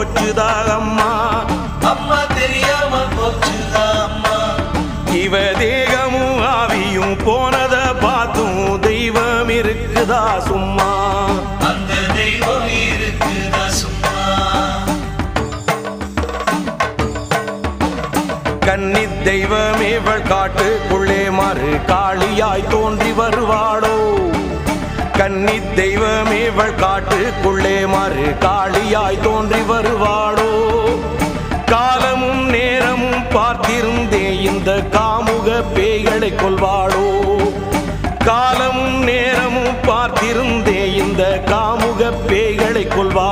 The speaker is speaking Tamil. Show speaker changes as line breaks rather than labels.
போச்சுதா அம்மா,
அம்மா தெரியாம போச்சுதா அம்மா.
இவ தேகமும் ஆவியும் போனத பார்த்தும் தெய்வம் இருக்குதா சும்மா,
அந்த தெய்வம் இருக்குதா சும்மா.
கன்னி தெய்வமே இவள் காட்டுக்குள்ளே மறு காளியாய் தோன்றி வருவாளோ, கன்னி தெய்வமே இவள் காட்டுக்குள்ளே மறு காளியாய் தோன்றி வருவாளோ. காலமும் நேரமும் பார்த்திருந்தே இந்த காமுக பேய்களை கொள்வாளோ, காலமும் நேரமும் பார்த்திருந்தே இந்த காமுக பேய்களை கொள்வாளோ.